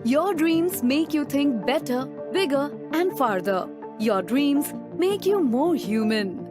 Your dreams make you think better, bigger, and farther. Your dreams make you more human.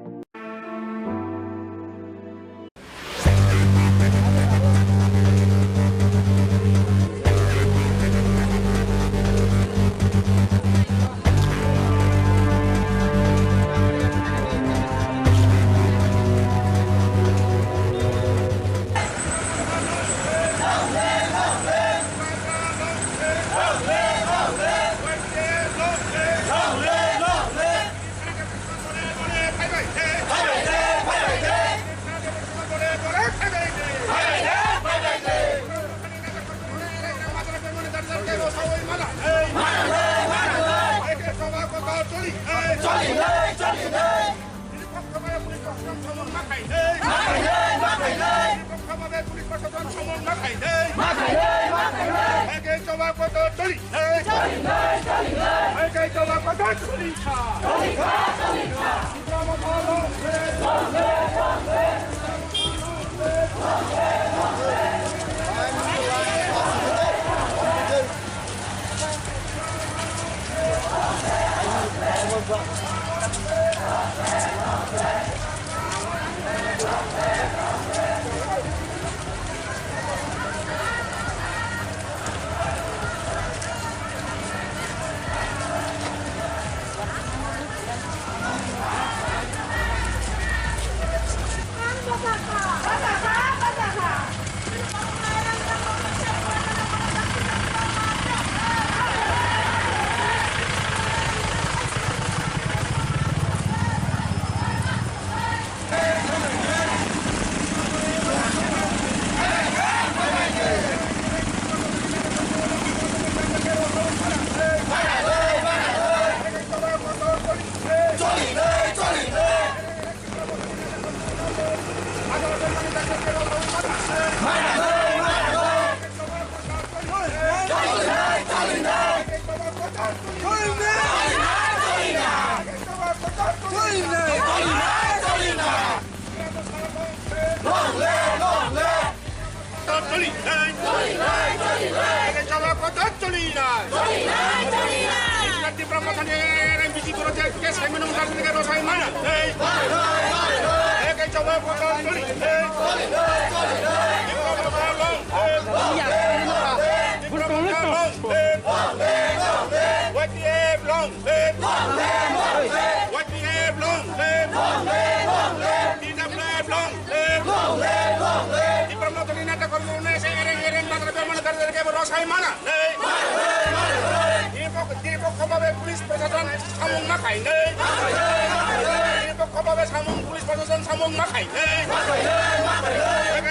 জবাবে সামন police প্রশাসন সামন মাখাই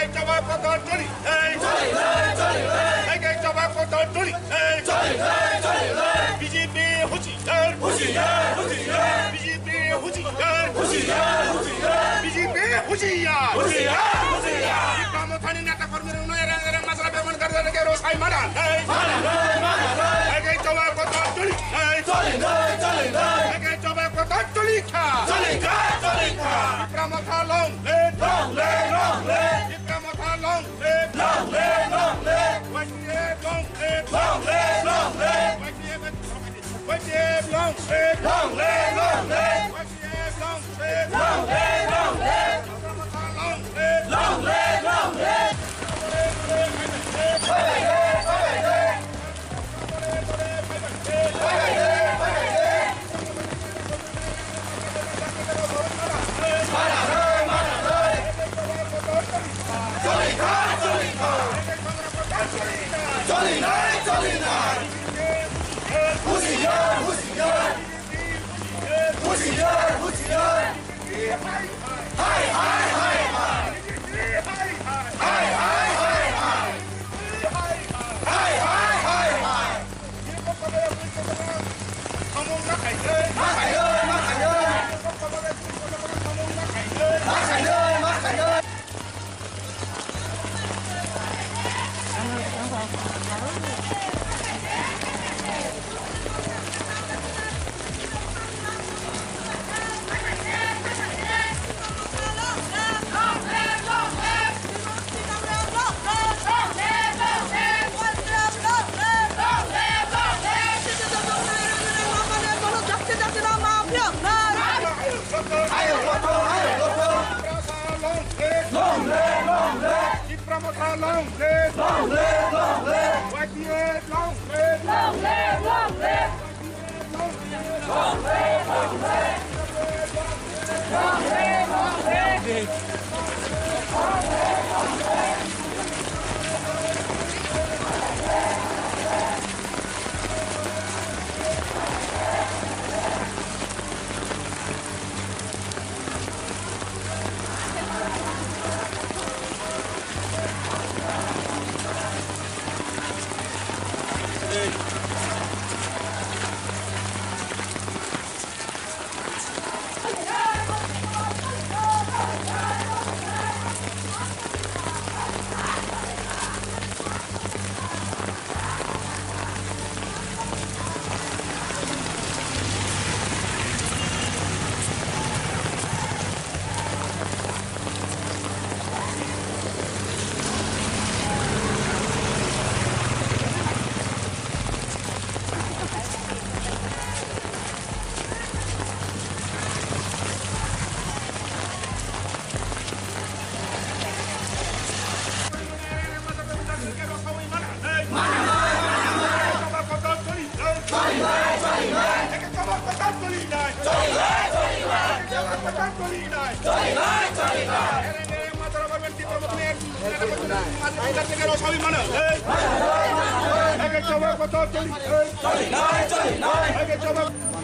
এই জবাব কত চলি এই জবাব কত চলি বিজেপি হুঁশিয়ার বিজেপি হুঁশিয়ার বিজেপি হুঁশিয়ার ইকরামথানি নেতা কর্মীর উন্নয়নের মাসলা ব্যবহার করে রোসাই মারা এই জবাব কত চলি এই জবাব কত চলি ইকরামথা লং ইকরামথা লং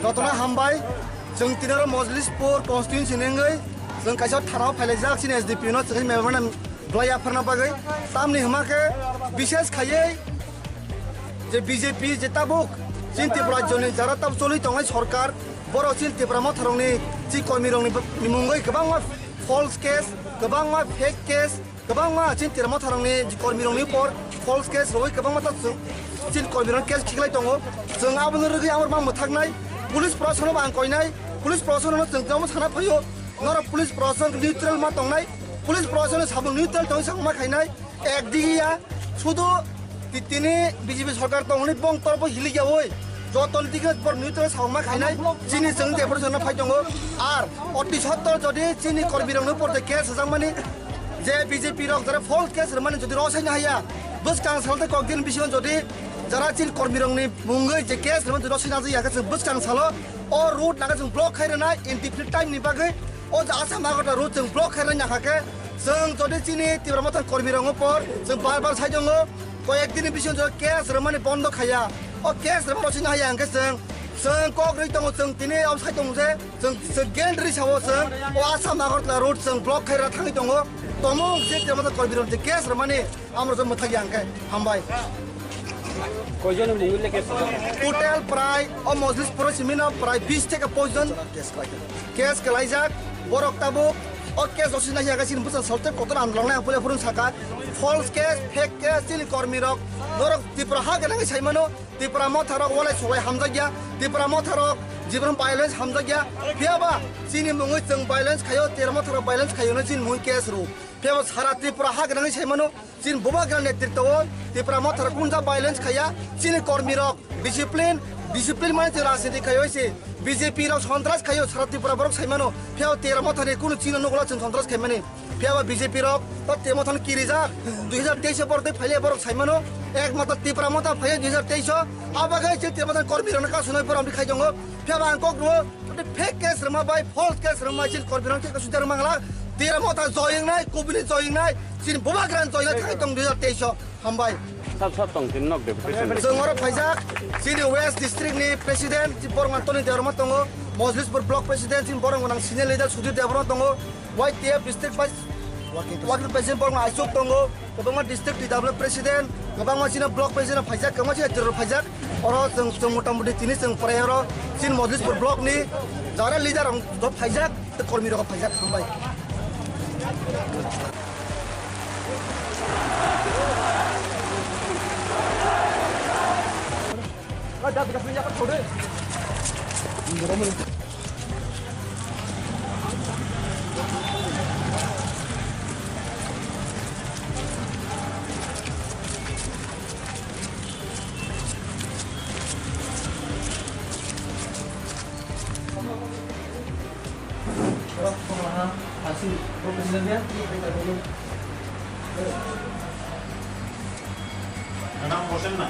Dotona hambai जों तिनारो मजलिसपुर कन्स्टिट्युन्सि नेंगै जों काइसा थाराव फाइलाइजाक सिन एसडीपी नो जों मेबरना ब्लाया फरना बागै सामने हमाके विशेष खायै जे बीजेपी जे ताबुक चिन त्रिपुरा जनि जारा ताब चलि तंगाय सरकार बर' चिन त्रिपुरा मथारंनि जि कर्मीरंनि निमुंगै गोबां फल्स केस गोबां फेक केस गोबां चिन त्रिपुरा मथारंनि जि कर्मीरंनि पर फल्स केस रय गोबां माथा चिन कर्मीरं केस खिगलाय दङ जों आबुनो रगै आमर मा मथागनाय पुलिस प्रशासन बांकयनाय पुलिस प्रशासन जों साना फैयो नर पुलिस प्रशासन निउट्रेल मा दंनाय पुलिस प्रशासन साबुन निउट्रेल दं सामा खायनाय एकदिगिया शुधु तिनि बीजेपी सरकार दंनि बं तरफ हिलियावै जतन दिगे पर निउट्रेल सामा खायनाय चिनि जों देफोर जों फाय दङ आर अति सत्तर जदि चिनि कर्मीरंनो पर केस जां माने जे बीजेपी रक जरा फल्स केस माने जदि रसायनो हाया बस कां सालते ककदिन बिसिन जदि जरा चिन कर्मीरंनि मुंगै जे केस माने रसायना जायाखै जों बस कां सालो ओ रूट नागा जों ब्लक खायरनाय इनडिफिनिट टाइमनि बागै ओ आसाम आगता रूट जों ब्लक खायरनाय नाखाके जों जदि चिनि त्रिपुरा मथार कर्मीरंनो पर जों बार साय दङ कयेक दिन बिसिन जदि केस माने बन्द खाया ओ केस रसायनो हाया आंके जों जों कक रै दङ जों दिनै आउटसाइड दङ जे जों गेन्द्रि सावो जों आसाम नागारटला रोड जों ब्लक खायरा थाङै दङ तमं जे तेमता करबिरन जे केस रमानि आमर जों मथागि आंके हामबाय কয়জনে মহিলা কেস टोटल प्राय अ मजलिस पुरो सिमिना प्राय 20 থেকে 25 জন case कलाइजाक Barak Tabo a case असिना यागासिन बुसन सल्टे कतन आन्दोलन आपुले फुरुन साका फल्स केस फेक केस सिल कर्मिरक नरक तिप्रा हा गनाङै साइमानो तिप्रा मथारक वलाय सलाय हामजागिया तिप्रा मथारक जीवन वायलेंस हामजागिया फेबा सिनि मुङै जों वायलेंस खायो तेरमो थर वायलेंस खायोनो जिन मुङै केस रु फेबा सारा त्रिपुरा हा गनाङै साइमानो जिन बुबा ग्रान नेतृत्व त्रिपुरा मथार कुनजा वायलेंस खाया सिनि कर्मिरक डिसिप्लिन माने ते राजनीति खायो से बीजेपी राव सन्त्रास खायो सारा त्रिपुरा बरक साइमानो फेबा तेरमो थरे कुनु चिनो नगला जों सन्त्रास खायमाने फेबा बीजेपी राव त तेमो थन किरिजा 2023 बरते फाइले बरक साइमानो एक मात्र त्रिपुरा मथा फाइले 2023 आबागै जे तेमो थन कर्मिरन का सुनाय पर आमि खाइ दङ फेबा आंको ग्रो फेक केस रमा बाय फल्स केस रमा चिन कर्मिरन के सुदार मांगला तेरमो था जयिं नाय कोबिनि जयिं नाय चिन बुबा ग्रान जयिं थाइ दङ 2023 हामबाय सब दं थिन नक डेपुटेसन जोंगर फाइजाक सिनि वेस्ट डिस्ट्रिक्ट नि प्रेसिडेंट जि बरमान तनि देवरमा दङ मजलिसपुर ब्लक प्रेसिडेंट जि बरमान सिनियर लिडार सुदि देवरमा दङ वाइटिएफ district vice Vakil president Barman आइसुक दङ गोबां डिस्ट्रिक्ट डिदाब्ल प्रेसिडेंट गोबां मानसिना ब्लक प्रेसिडेंट फाइजाक गोबां जेटर फाइजाक अरो जों मोटामोटी तिनि जों प्रायरो सिन मजलिसपुर ब्लक नि जारा लिडार द फाइजाक कर्मी रक फाइजाक थांबाय दा बिगासनि याखौ थोदो hasil profesionalnya নাম বসেন না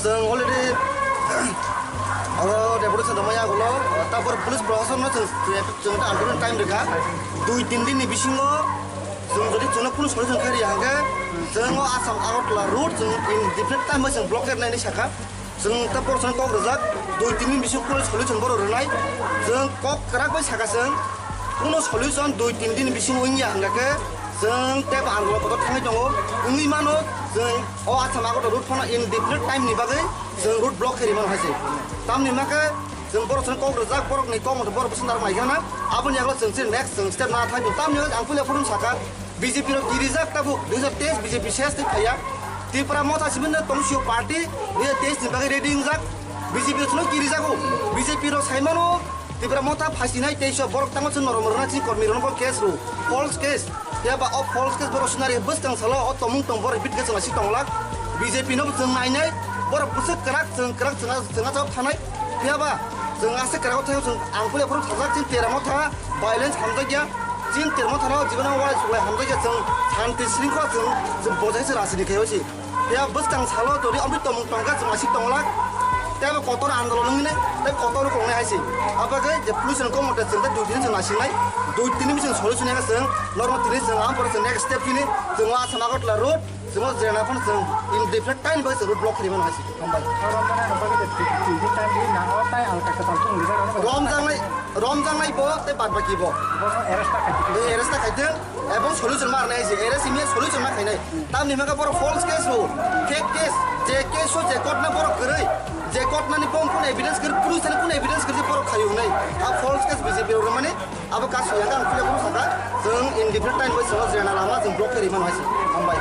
जों अलरेडि डेपुटेसन दंमोन आगोलाव तापर पुलिस प्रशासन जों आन्दोलन टाइम रेखा 2-3 दिननि बिसिङाव जों जुदि जोंनो पुलिस सलिउसन खारि हांगे जों आसाम आगरतला रोड जों इन डिफरेंट टाइम जों ब्लकेट नायनि साखा जों ता पर्सन कक रजाक 2-3 दिन बिसिङ पुलिस सलिउसन बर रनाय जों कक कराक बाय साखा जों कुनो सलिउसन 2-3 दिन बिसिङ उइनि हांगाके जों टेप आन्दोलन पद थाङै दङ उनि मानो जों आसाम आगरतला रोड फना इन डिफरेंट टाइम नि बागै जों रोड ब्लक खारिमान हायसे तामनि माके जों बरसन कक रजाक बरकनि कम बर बसनार माइगाना आबनि आगला जों नेक्स्ट जों स्टेप ना थाङै तामनि आं फुले फुरुन साखा बीजेपी रो गिरिजाक ताबु 2023 बीजेपी शेष नि फाया त्रिपुरा मथा सिमन तमसियो पार्टी 2023 नि बागै रेडिंग जाक बीजेपी रो गिरिजाको बीजेपी रो साइमानो त्रिपुरा मथा फासिनाय 23 बरक तांग जों नरमरना चि कर्मी रन केस रो फल्स केस याबा अ फल्स केस बर सुनारि बसतां साला अ तमुं तं बर बिट केस मासि तंला बीजेपी नो जों नायनाय बर पुसक कराक जों थानाय याबा जों आसे कराव थायो जों आंफुले फुरुन थाजाक चि तेरा मथा वायलेंस हामजागिया जिन तेरमो थानाव जीवन वाय सुलाय हामजागिया जों शांति श्रृंखला जों बजायसे राजनीति खायोसि या बसतां साला तोरि अमृत तमुं तंगा जों मासि तंला Tapi kotor andalon ini, tapi kotor kurang hasil. Apa ke? Jadi polisi nggak mau terjun, dua jenis nasi nai, dua jenis mungkin solusi yang keseng, normal jenis yang ampun next step ini, semua sama kot larut, semua jalan apa seng, in different time bagus road block di mana hasil. Kembali. Romjang nai bo, tapi bad bagi bo. Eres tak kaiteng, ebon solusi mar nai sih, eres ini solusi mar kainai. Tapi nih mereka baru false case lo, fake case, case so cekot na baru kerai. Jekot nani pom pun evidence ker police ने pun evidence ker पर खायो नहीं अब false case BJP orang mana अब kasus yang kan kita pun saka seng in different time boy semua jalan lama seng block kiri mana sih ambai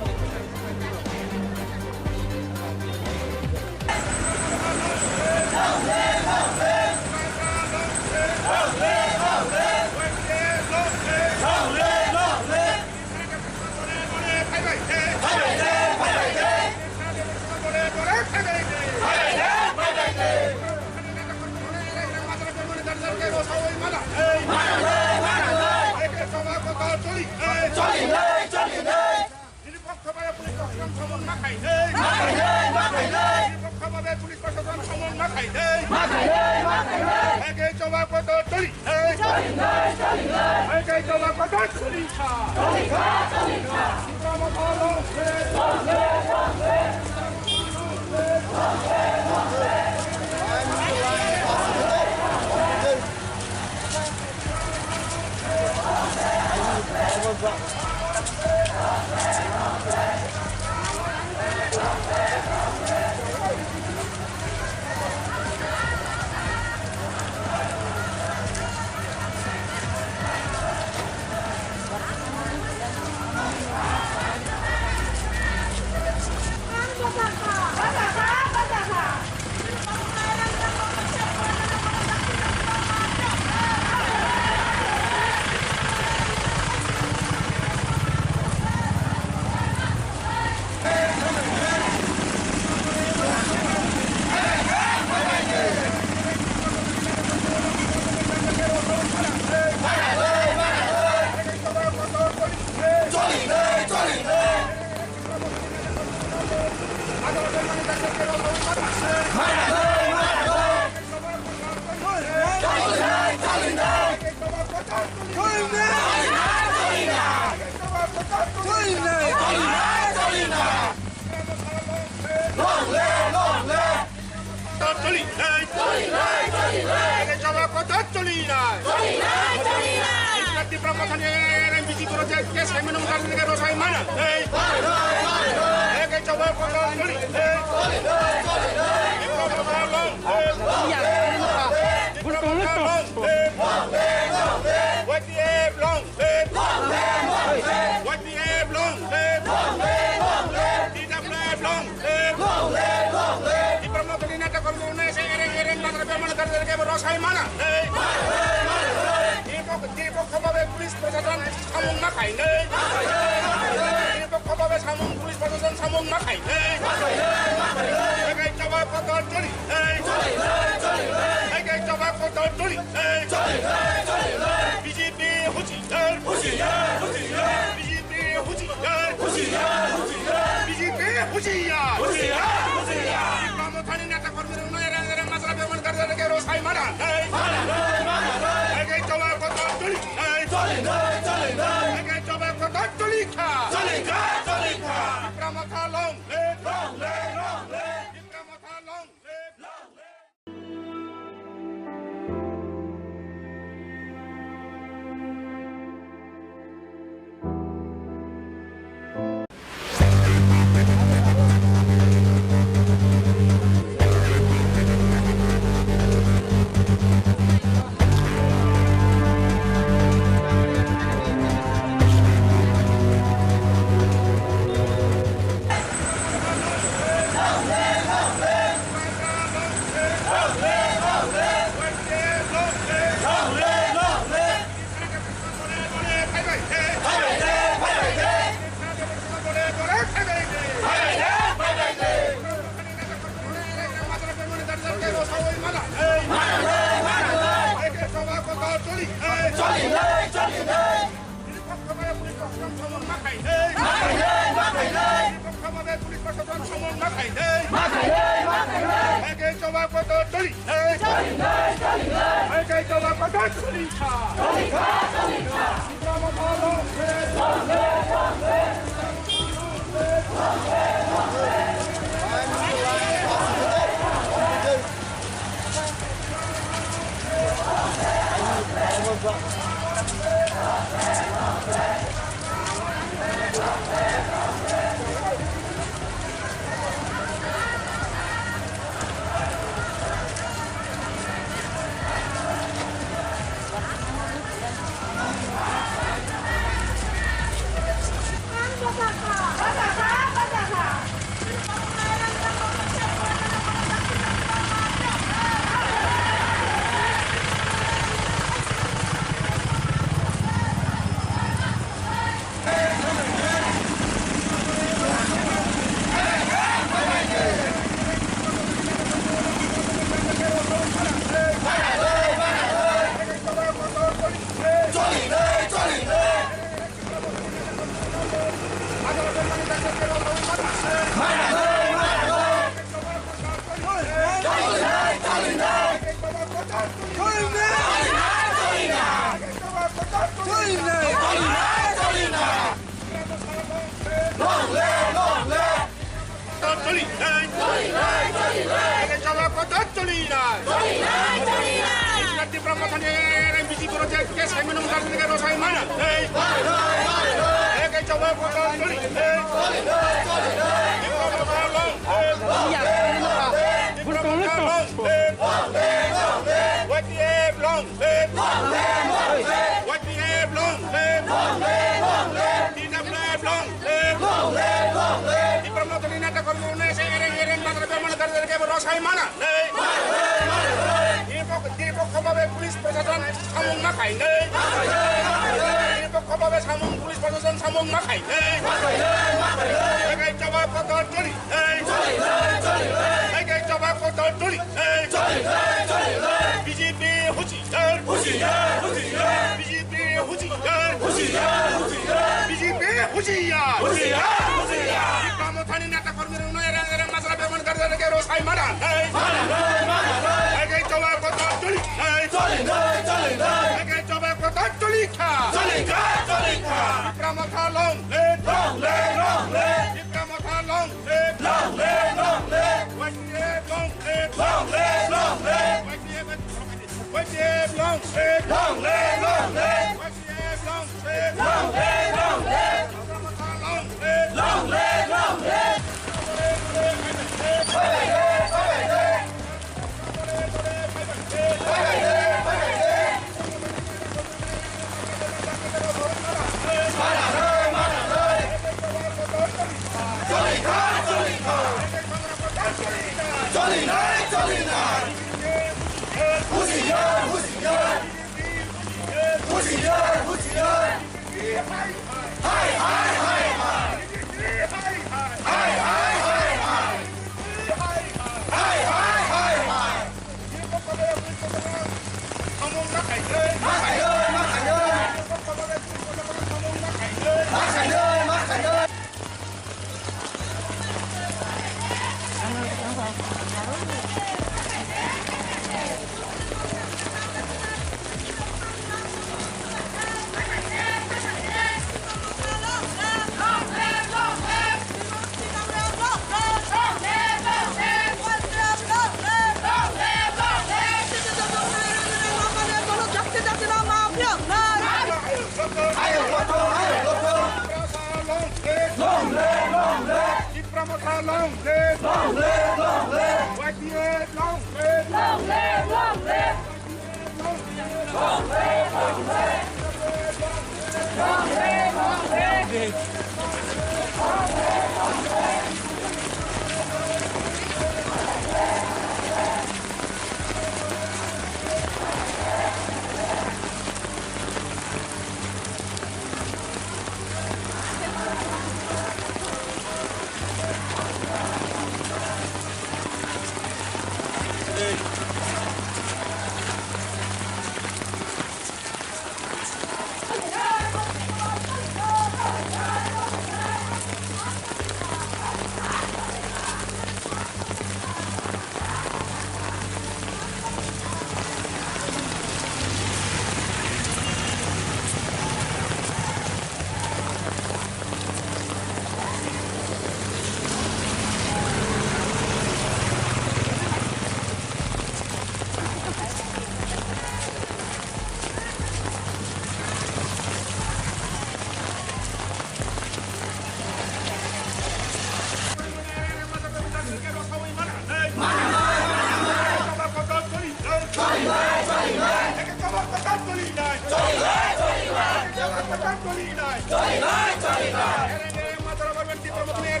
চলি নাই চলি নাই চলি নাই এর মাত্রা পাবেন তীব্র মতনের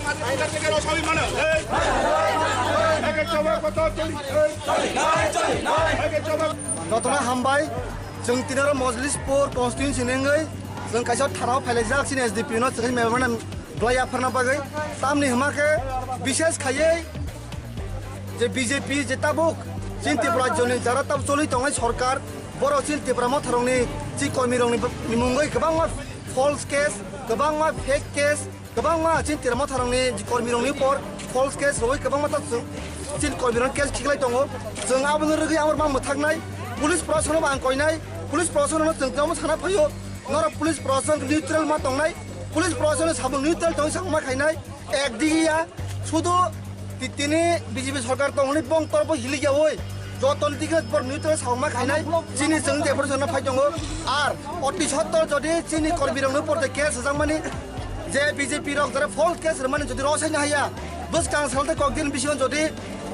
মাত্রা থেকে রসাবি মানে একে চবা কথা চলি চলি নাই চলি নাই একে চবা Notona hambai jeng tinaro mojlis por constituency nengai jeng kaisa tharao phailajak sin SDP no jeng member blaya pharna bagai tamni hamake bishesh khayei je BJP je tabuk sin Tripura joni jara tab choli tongai sarkar boro sin Tripura mo tharongni chi kormi rongni mungai kwbangma false case kwbangma fake case kwbangma sin Tripura mo tharongni ji kormi rongni por false case roi kwbangma ta sin kormi rong case khiklai tongo jeng aboni rigi amar ma muthagnai police प्रशासन बांकइनाय police प्रशासन जोंथाव साना फैयो नर police प्रशासन neutral मा तंनाय police प्रशासन साबो neutral तंग सांमा खायनाय एकदिगिया শুধু तिने बीजेपी सरकार तंगनि बंग तरफ हिलिया ओय जतन दिगे पर निउट्रेल सांमा खायनाय चिनि जों देपर जन फायदंगो आर अति सत्तर जदि चिनि करबिरंनो परते केस जांमानि जे बीजेपी रक जरा फल केस माने जदि रसायना हाया बस कां सालते ककदिन बिसिन जदि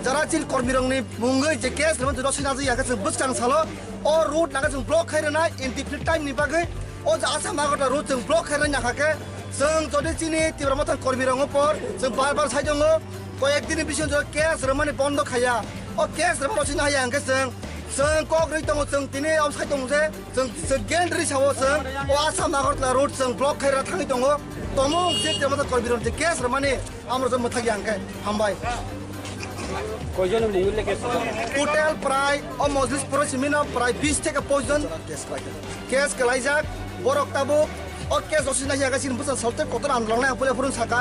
जरा चिल कर्मीरंनि मुंगै जे केस रमन जरा सिना जाया जों बसकां सालो अ रोड नागा जों ब्लक खायरना इनडिफिनिट टाइम नि बागै अ आसा मागटा रोड जों ब्लक खायरना नाखाके जों जदि चिनि तिब्रा मथान कर्मीरंग पर जों बार बार साइदंगो कयेक दिन बिसिन जरा केस रमन बन्द खाया अ केस रमन सिना हाया अंके जों कग्रै दङ जों दिनै आव साइदं जे जों गेलरि सावो जों अ आसा मागटा रोड जों ब्लक खायरा थाङै दङ तमो जे तिब्रा मथान कर्मीरंग जे केस रमन आमर जों मथागि अंके हामबाय কয়জনে মহিলা কেস টোটাল প্রায় ও মজলিস পুরো সিমিনা প্রায় 20 থেকে 25 জন কেস কলাইজাক বরক তাবু ও কেস অসিনা হিয়াগাসিন বুসা সলতে কতন আন্দোলন আপলে ফুরুন সাকা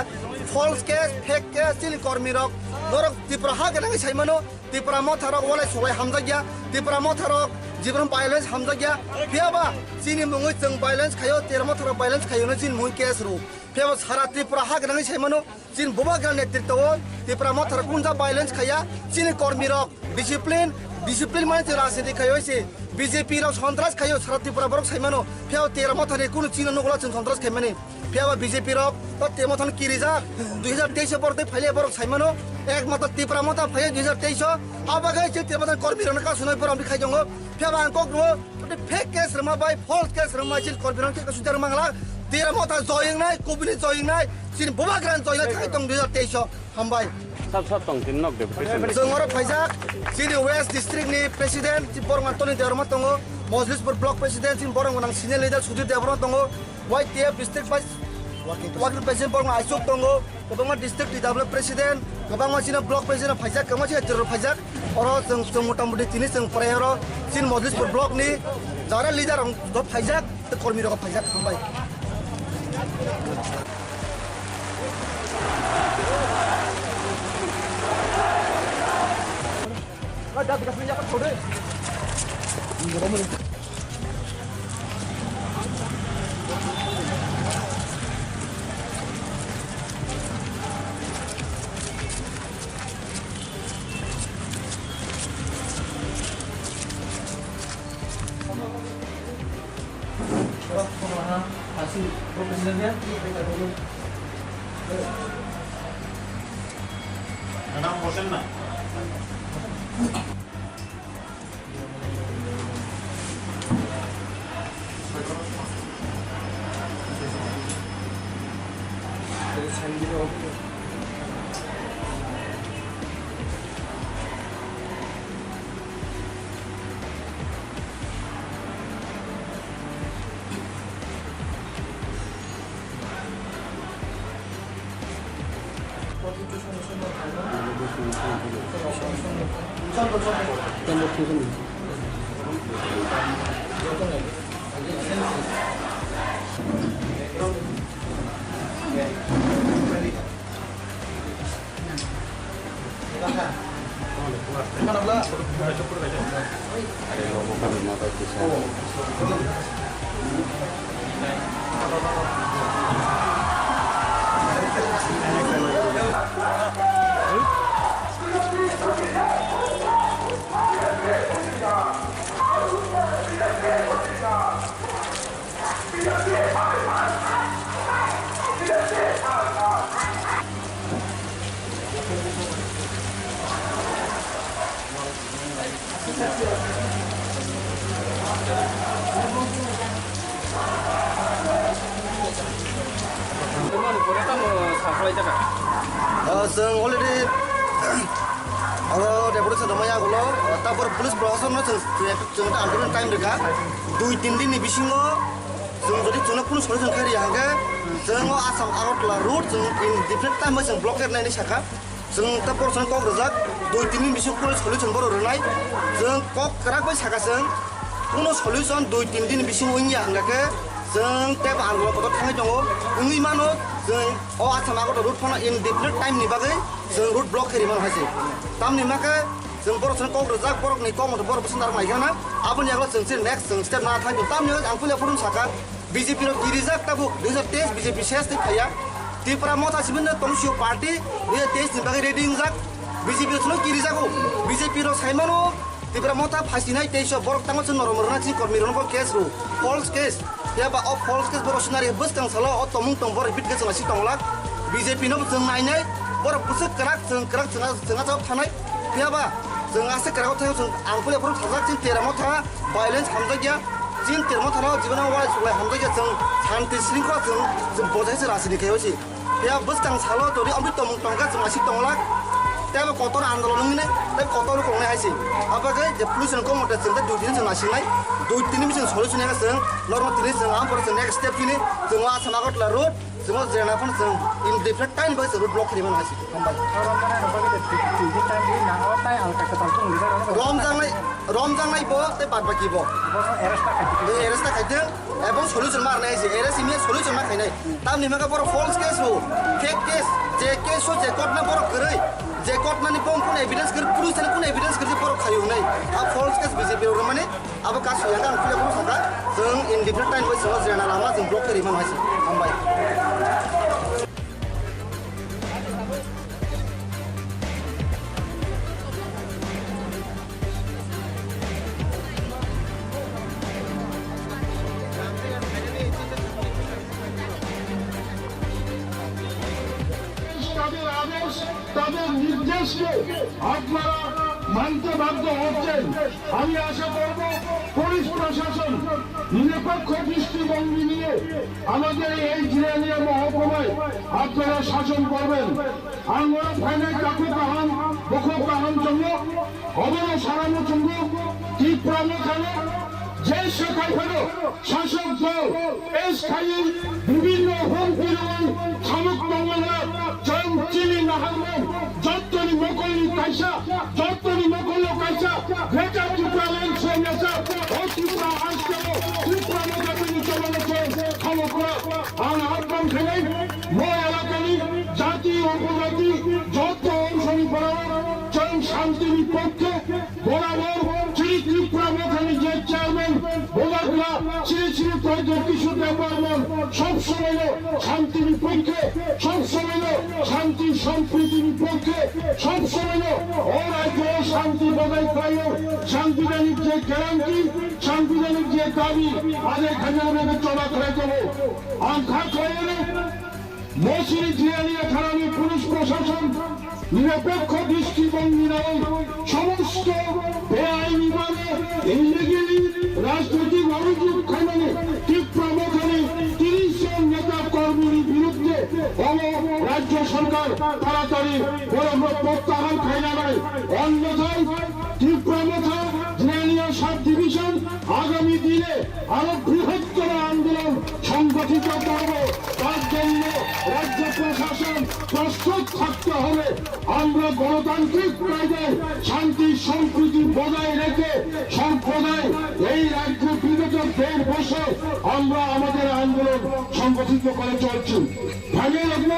ফলস কেস ফেক কেস চিনি কর্মীরক দরক ত্রিপুরা হাগেনাঙ্গি সাইমানো ত্রিপুরা মথারক ওলাই সবাই হামজাগিয়া ত্রিপুরা মথারক জীবন ভাইলেন্স হামজাগিয়া ফিয়াবা চিনি মুঙ্গই जों ভাইলেন্স খায়ো তেরা মথারক ভাইলেন্স খায়ো চিন মুই কেস রু ফিয়াবা সারা ত্রিপুরা হাগেনাঙ্গি সাইমানো চিন বুবা গান নেতৃত্ব ত্রিপুরা মথারক কুনজা ভাইলেন্স খায়া চিনি কর্মীরক ডিসিপ্লিন মানে রাজনীতি খায়ো সে बीजेपी रक सन्त्रास खायो सारा त्रिपुरा बरक साइमानो फेव तेरा मथाने कुनु चिनो नगला जों सन्त्रास खायमानि फेव बीजेपी रक त ते मथान किरिजा 2023 परते फाइले बरक साइमानो एक मत त्रिपुरा मथा फाइ 2023 आबागै जे ते मथान कर्मीरन का सुनाय पर आमि खायजंगो फेव आंको ग्रो फेक केस रमा बाय फल्स केस रमा चिल कर्मीरन के सुदार मांगला तेरा मथा जयिं नाय कोबिनि जयिं नाय चिन बुबा ग्रान जयिं खाय दं 2023 हामबाय सब तंगथिन नक डेपुटेसन जों अर फाइजाक चिनि वेस्ट डिस्ट्रिक्ट नि प्रेसिडेंट चि बरंग आंतनि देवरमा दङो मजलिसपुर ब्लक प्रेसिडेंट चि बरंग नां सिनियर लिडार सुधीर देवरमा दङो वाइटिएफ डिस्ट्रिक्ट वाइस वाकिल प्रेसिडेंट बरंग आइसुक दङो गोबां डिस्ट्रिक्ट डिदाब्लिउ प्रेसिडेंट गोबां मानसिना ब्लक प्रेसिडेंट फाइजाक गोबां मानसि जेर फाइजाक अर जों मोटामोटी तिनि जों फरायर चिन मजलिसपुर ब्लक नि जारा लिडार फाइजाक कर्मी रक फाइजाक थांबाय dah bekas minyak kan kode. Hasil presidennya নাম বসেন না Demon Korea mo saklay jaka. जों अलरेडि डेपुटेसन दंमोन आगोल तापर पुलिस प्रशासन जों आन्दोलन टाइम रेखा 2-3 दिन बिसिङाव जों जुदि जोंनो पुलिस सलिउसन खारि हांगे जों आसाम आगरतला रुट जों इन डिफरेंट टाइम जों ब्लक एरनायनि साखा जों ता परसन कक रजाक 2-3 दिन बिसिङ पुलिस सलिउसन बर रनाय जों कक कराक बाय साखाजों कुनो सलिउसन 2-3 दिन बिसिङ उइया हांगाके जों टेप आन्दोलन कत थाङै दङ उइ मानो जों आसाम आगरतला रुट फना इन डिफरेंट टाइम नि बागै जों रुट ब्लक खारिमान हासि तामनि माके जों परसन कक रजाक परकनि कम बर बसुन्दार माइगाना आबनि आगला जों नेक्स्ट जों स्टेप ना थाङो तामनि आं फुले फुरुन साखा बीजेपी रो किरिजाक ताबुक 2023 बीजेपी शेष नि थाया त्रिपुरा मथा सिबिन तमसियो पार्टी 2023 नि बागै रेडिं जाक बीजेपी रो किरिजाको बीजेपी रो साइमानो त्रिपुरा मथा फासिनाय 23 बरक तांगो जों नरमरना चि कर्मी रनको केस रो फॉल्स केस याबा अफ फॉल्स केस बर सुनारि बस्तां सालो अ तमुं तंग बर रिपीट केस मासि तंगलाक बीजेपी नो जों नायनाय बर पुसक कराक जोंहा जाव थानाय याबा जों आसे कराव थायो जों आंफुले फुरुन थाजाक जों तेरा मथा वायलेंस खामजागिया जिन तेरमो थानाव जीवनाव वाय सुलाय हामजागिया जों शांति श्रृंखला जों बजायसो रासिनि खायोसि या बस्तां सालो तोरि अमृत तमुं तंगा जों मासि तंगलाक तेबा कतर आन्दोलन ने ते कतर कोंनाय हायसि आबागै जे पुलिस को मते जों दुइ दिन जों नासिनाय 2-3 दिन जों सलिउसन या जों नर्मल दिन जों आम पर नेक्स्ट स्टेप किनि जों आसाम आगरतला रोड जों जेनाफोन जों इन डिफरेंट टाइम बाय जों ब्लक खारिमान हासि रमजांनाय बो ते बाद बाकी बो एरेस्ट खाइदों एबं सलिउसन मारनाय हायसि एरेस्ट इमे सलिउसन मा खाइनाय तामनि माका बर फॉल्स केस हो फेक केस जे केस हो जे कोर्ट ना बर गरै जे कोर्ट मानि पम कोन एविडेंस कर पुलिस ने कोन एविडेंस कर जे बर खायो नै आ फॉल्स केस बीजेपी रो माने अब कासु या आं फुले फुरुन साका जों इन डिफरेंट टाइम बाय जों जेना लामा जों ब्लक खारिमान हासि हामबाय তাদের নির্দেশকে আপনারা মানতে বাধ্য হচ্ছেন আমি আশা করব পুলিশ প্রশাসন নিরপেক্ষ দৃষ্টিভঙ্গি নিয়ে আমাদের এই জিরানিয়া মহকুমায় আপনারা শাসন করবেন আমরা ফাইনাল কাকু কাহান বকো কাহান জন্য অবর সারানো জন্য কি প্রাণখানে যে সেখানে শাসক দল এস খাইয়ের বিভিন্ন হুমকির শামুক বাংলা জয়ম চিনি নাহারমেন যত্তনি মকল্লি কাইসা যত্তনি মকল্ল কাইসা গ্রেটা ত্রিপুরা ল্যান্ড সৈন্যসা ও ত্রিপুরা আসকেও ত্রিপুরা মজাবিনী চলনছে খামকরা আর আহ্বান খেলেন মো এলাকানি জাতি উপজাতি যত অংশনি বরাবর জয়ম শান্তির পক্ষে বরাবর শ্রী ত্রিপুরা মখানি যে চেয়ারম্যান বোলাগুলা শ্রী শ্রী প্রয়োজন কিশোর দেববর্মন সবসময় শান্তির পক্ষে সবসময় শান্তি সম্প্রীতির পক্ষে সবসময় অরাজ্য শান্তি বজায় পাই সাংবিধানিক যে গ্যারান্টি সাংবিধানিক যে দাবি আজ এখানে আমাদের চলাফেরা করবো আঙ্খা করে মৌসুমী জিরানিয়া থানার পুলিশ প্রশাসন নিরপেক্ষ দৃষ্টিভঙ্গি নয় সমস্ত বেআইনি মানে ইলিগেলি রাজনৈতিক অভিযোগ খানে ত্রিপুরা মখানে 30 জন নেতা কর্মীর বিরুদ্ধে রাজ্য সরকার তাড়াতাড়ি প্রত্যাহার খাইনা নেয় অন্যথায় ত্রিপুরা মখা জিরানিয়া সাব ডিভিশন আগামী দিনে আরো বৃহত্তর আন্দোলন সংগঠিত করব তার জন্য রাজ্য প্রশাসন প্রস্তুত থাকতে হবে আমরা গণতান্ত্রিক কায়দায় শান্তি সম্প্রীতি বজায় রেখে সম্প্রদায় এই রাজ্য বিগত 1.5 বছর আমরা আমাদের আন্দোলন সংগঠিত করে চলছি ভালো লাগলো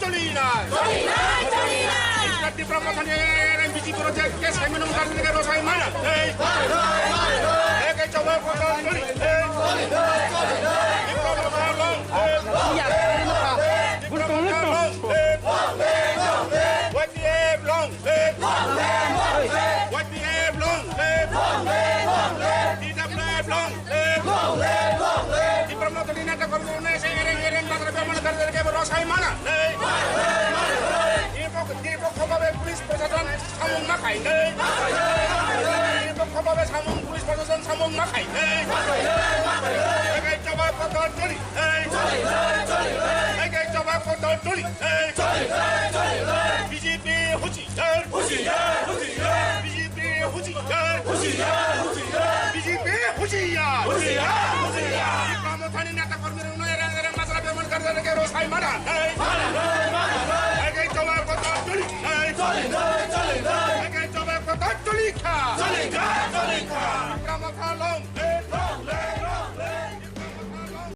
চলি নাই প্রমথনে বিজি প্রজেক্ট কে সাইমন মুখার্জিকে রসাই মানা এই চবা কথা চলি What the hell long live? What the hell long live? Di dalam long live. Di promotor ini ada korbannya seiring-iring bakal bermain dari ke berosai mana? Ini pokok polis persamaan samung makai. Ini pokok samung polis persamaan samung makai. Oke coba foto curi. Oke coba foto curi. BJP hujian, BJP hujian, BJP hujian. Kamu tadi nata korban orang masalah bermain dari ke berosai mana?